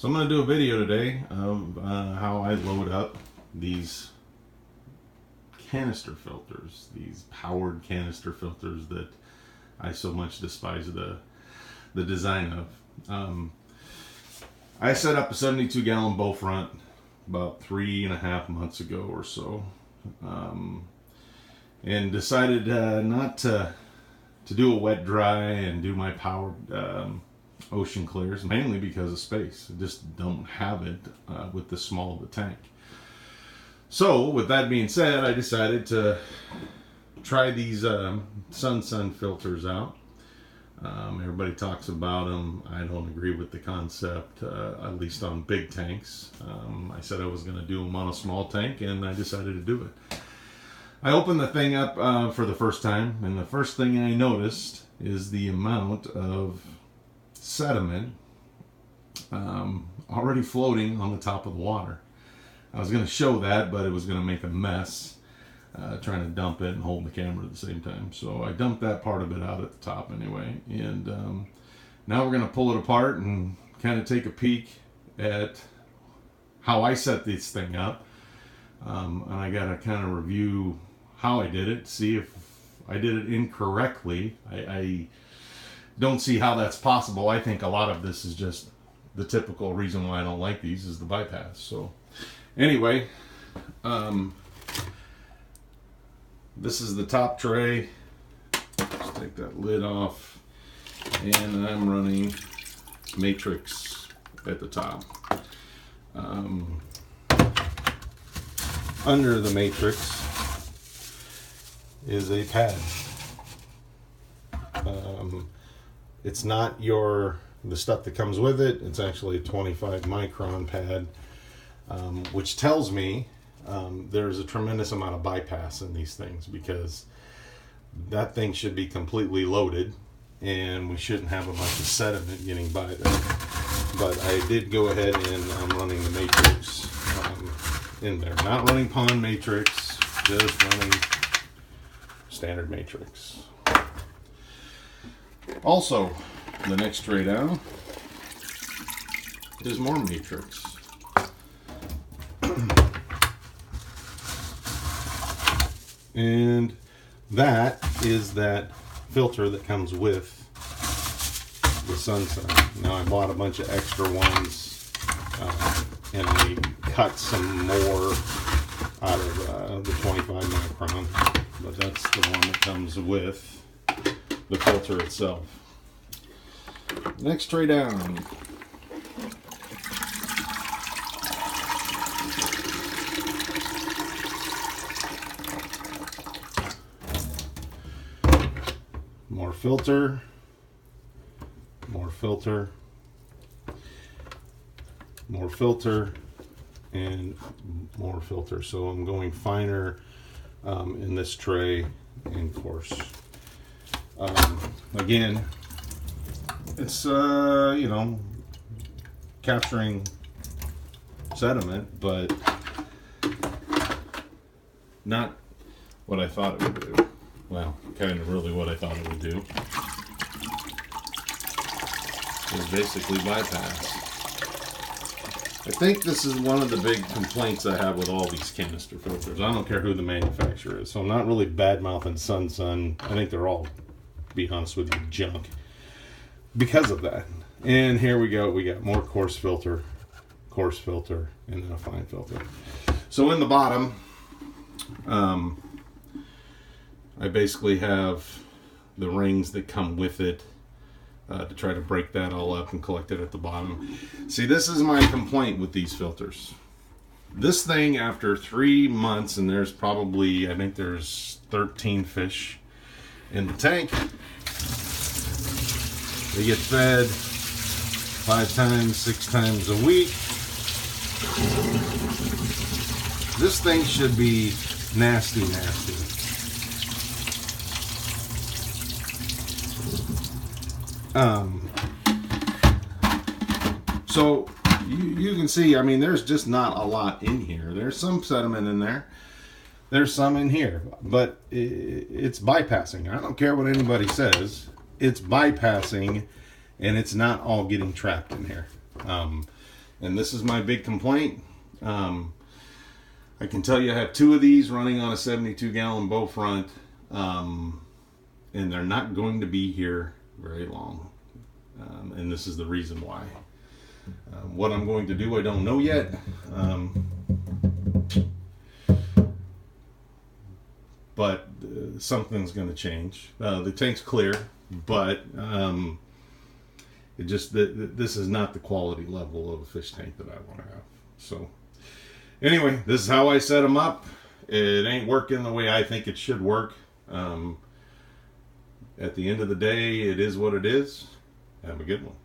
So I'm going to do a video today of how I load up these canister filters, these powered canister filters that I so much despise the design of. I set up a 72-gallon bow front about 3.5 months ago or so, and decided not to do a wet dry and do my powered ocean clears, mainly because of space. I just don't have it with the small of the tank. So with that being said, I decided to try these Sun filters out. Everybody talks about them. I don't agree with the concept, at least on big tanks. I said I was going to do them on a small tank, and I decided to do it. I opened the thing up for the first time, and the first thing I noticed is the amount of sediment already floating on the top of the water. I was going to show that, but it was going to make a mess trying to dump it and hold the camera at the same time. So I dumped that part of it out at the top anyway. And now we're going to pull it apart and kind of take a peek at how I set this thing up. And I got to kind of review how I did it, see if I did it incorrectly. I don't see how that's possible. I think a lot of this is just the typical reason why I don't like these is the bypass. So anyway, this is the top tray. Just take that lid off, and I'm running matrix at the top. Under the matrix is a pad. It's not the stuff that comes with it. It's actually a 25 micron pad, which tells me there's a tremendous amount of bypass in these things, because that thing should be completely loaded and we shouldn't have a bunch of sediment getting by there. But I did go ahead and I'm running the matrix in there. Not running pond matrix, just running standard matrix. Also, the next tray down is more matrix. And that is that filter that comes with the Sun. Now I bought a bunch of extra ones, and I cut some more out of the 25 micron, but that's the one that comes with the filter itself. Next tray down. More filter, more filter, more filter, and more filter. So I'm going finer in this tray and coarse. Again, it's capturing sediment, but not what I thought it would do. Well, kind of really what I thought it would do. It's basically bypass. I think this is one of the big complaints I have with all these canister filters. I don't care who the manufacturer is, so I'm not really bad-mouthing Sun. I think they're all, to be honest with you, junk because of that. And here we go. We got more coarse filter, and then a fine filter. So in the bottom, I basically have the rings that come with it to try to break that all up and collect it at the bottom. See, this is my complaint with these filters. This thing, after 3 months, and there's probably, I think there's 13 fish in the tank. They get fed 5 times, 6 times a week. This thing should be nasty. So you can see, I mean, there's just not a lot in here. There's some sediment in there. There's some in here, but it's bypassing. I don't care what anybody says. It's bypassing, and it's not all getting trapped in here. And this is my big complaint. I can tell you I have 2 of these running on a 72-gallon bow front, and they're not going to be here very long. And this is the reason why. What I'm going to do, I don't know yet. But something's going to change. The tank's clear, but it just this is not the quality level of a fish tank that I want to have. So anyway, this is how I set them up. It ain't working the way I think it should work. At the end of the day, it is what it is. Have a good one.